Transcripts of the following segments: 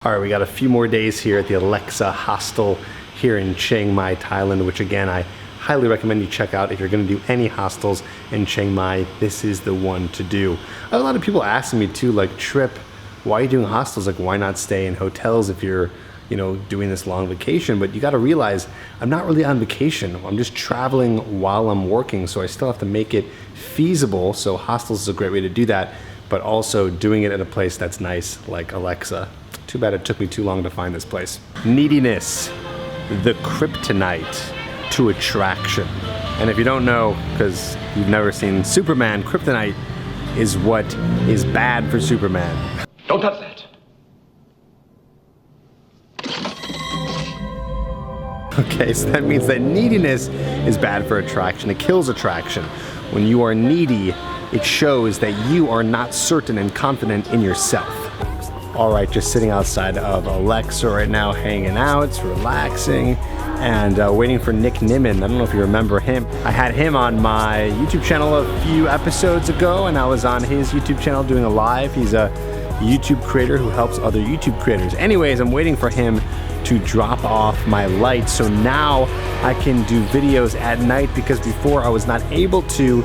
All right, we got a few more days here at the Alexa hostel here in Chiang Mai, Thailand, which again, I highly recommend you check out if you're gonna do any hostels in Chiang Mai. This is the one to do. I have a lot of people asking me too, like, Tripp, why are you doing hostels? Like, why not stay in hotels if you're, doing this long vacation? But you gotta realize, I'm not really on vacation. I'm just traveling while I'm working, so I still have to make it feasible. So hostels is a great way to do that, but also doing it at a place that's nice, like Alexa. Too bad it took me too long to find this place. Neediness, the kryptonite to attraction. And if you don't know, because you've never seen Superman, kryptonite is what is bad for Superman. Don't touch that. Okay, so that means that neediness is bad for attraction. It kills attraction. When you are needy, it shows that you are not certain and confident in yourself. All right, just sitting outside of Alexa right now, hanging out, relaxing, and waiting for Nick Nimmin. I don't know if you remember him. I had him on my YouTube channel a few episodes ago, and I was on his YouTube channel doing a live. He's a YouTube creator who helps other YouTube creators. Anyways, I'm waiting for him to drop off my light, so now I can do videos at night, because before I was not able to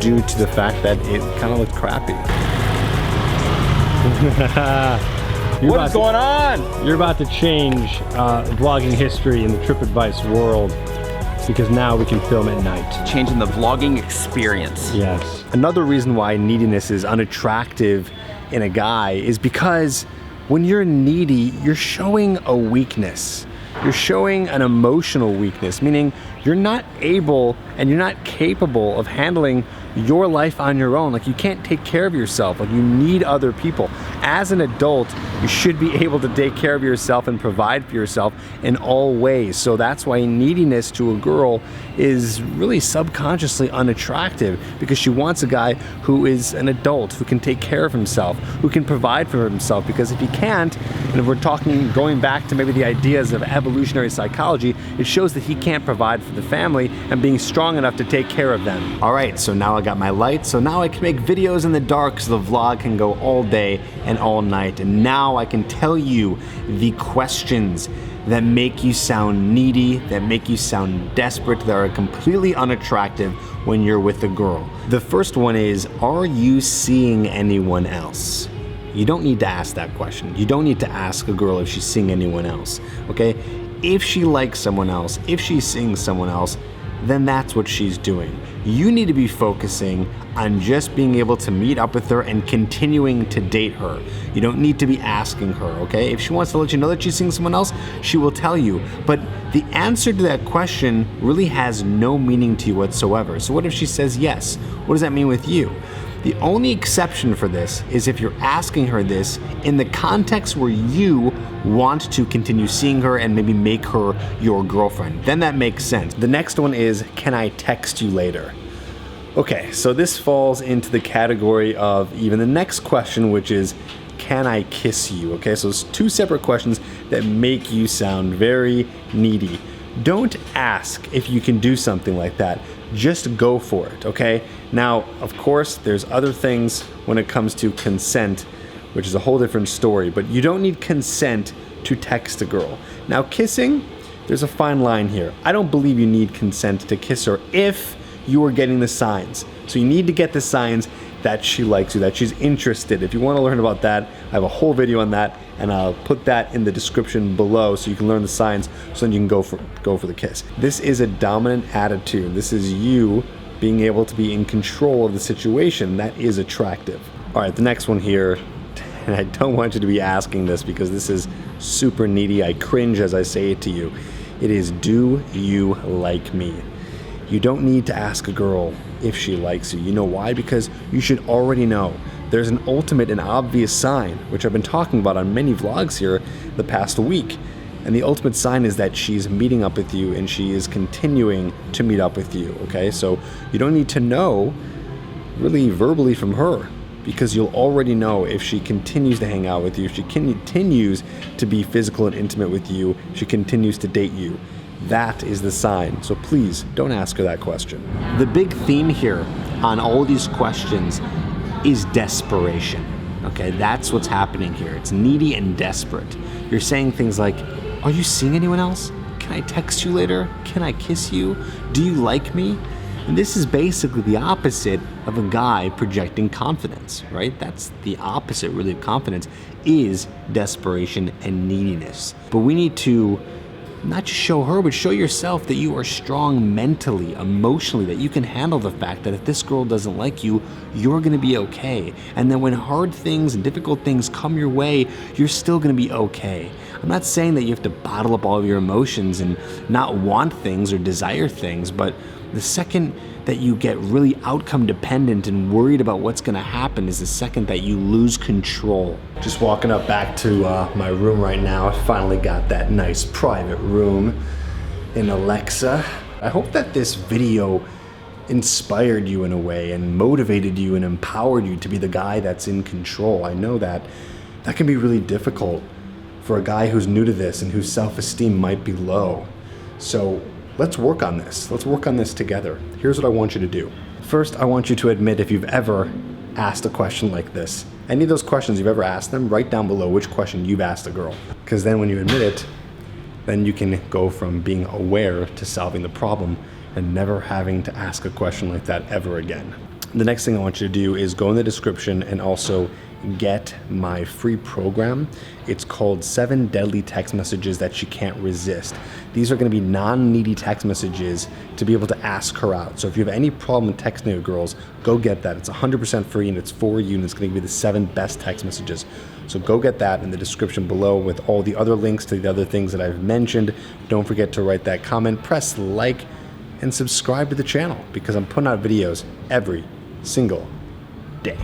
due to the fact that it kind of looked crappy. What is going on? You're about to change vlogging history in the Tripp Advice world, because now we can film at night. Changing the vlogging experience. Yes. Another reason why neediness is unattractive in a guy is because when you're needy, you're showing a weakness. You're showing an emotional weakness, meaning you're not able and you're not capable of handling your life on your own. Like, you can't take care of yourself. Like, you need other people. As an adult, you should be able to take care of yourself and provide for yourself in all ways. So that's why neediness to a girl is really subconsciously unattractive, because she wants a guy who is an adult, who can take care of himself, who can provide for himself. Because if he can't, and if we're going back to maybe the ideas of evolutionary psychology, it shows that he can't provide for the family and being strong enough to take care of them. All right, so now I got my light, so now I can make videos in the dark, so the vlog can go all day and all night. And now I can tell you the questions that make you sound needy, that make you sound desperate, that are completely unattractive when you're with a girl. The first one is, are you seeing anyone else? You don't need to ask that question. You don't need to ask a girl if she's seeing anyone else, okay? If she likes someone else, if she's seeing someone else, then that's what she's doing. You need to be focusing on just being able to meet up with her and continuing to date her. You don't need to be asking her, okay? If she wants to let you know that she's seeing someone else, she will tell you. But the answer to that question really has no meaning to you whatsoever. So what if she says yes? What does that mean with you? The only exception for this is if you're asking her this in the context where you want to continue seeing her and maybe make her your girlfriend. Then that makes sense. The next one is, can I text you later? Okay, so this falls into the category of even the next question, which is, can I kiss you? Okay, so it's two separate questions that make you sound very needy. Don't ask if you can do something like that. Just go for it, okay? Now, of course, there's other things when it comes to consent, which is a whole different story, but you don't need consent to text a girl. Now, kissing, there's a fine line here. I don't believe you need consent to kiss her if you are getting the signs. So you need to get the signs that she likes you, that she's interested. If you want to learn about that, I have a whole video on that, and I'll put that in the description below so you can learn the signs, so then you can go for the kiss. This is a dominant attitude. This is you being able to be in control of the situation. That is attractive. All right, the next one here, and I don't want you to be asking this because this is super needy. I cringe as I say it to you. It is, do you like me? You don't need to ask a girl if she likes you. You know why? Because you should already know. There's an ultimate and obvious sign, which I've been talking about on many vlogs here the past week. And the ultimate sign is that she's meeting up with you and she is continuing to meet up with you, okay? So you don't need to know really verbally from her, because you'll already know if she continues to hang out with you, if she continues to be physical and intimate with you, if she continues to date you. That is the sign. So please don't ask her that question. The big theme here on all these questions is desperation. Okay, that's what's happening here. It's needy and desperate. You're saying things like, are you seeing anyone else? Can I text you later? Can I kiss you? Do you like me? And this is basically the opposite of a guy projecting confidence, right? That's the opposite really of confidence, is desperation and neediness. But we need to not just show her, but show yourself that you are strong mentally, emotionally, that you can handle the fact that if this girl doesn't like you, you're gonna be okay. And then when hard things and difficult things come your way, you're still gonna be okay. I'm not saying that you have to bottle up all of your emotions and not want things or desire things, but the second that you get really outcome dependent and worried about what's gonna happen is the second that you lose control. Just walking up back to my room right now. I finally got that nice private room in Alexa. I hope that this video inspired you in a way and motivated you and empowered you to be the guy that's in control. I know that can be really difficult for a guy who's new to this and whose self-esteem might be low. So let's work on this. Let's work on this together. Here's what I want you to do. First, I want you to admit if you've ever asked a question like this. Any of those questions you've ever asked them, write down below which question you've asked a girl. Because then when you admit it, then you can go from being aware to solving the problem and never having to ask a question like that ever again. The next thing I want you to do is go in the description and also get my free program. It's called 7 Deadly Text Messages That She Can't Resist. These are going to be non-needy text messages to be able to ask her out. So if you have any problem with texting your girls, go get that. It's 100% free and it's for you, and it's going to give you the 7 best text messages. So go get that in the description below with all the other links to the other things that I've mentioned. Don't forget to write that comment, press like, and subscribe to the channel because I'm putting out videos every single day.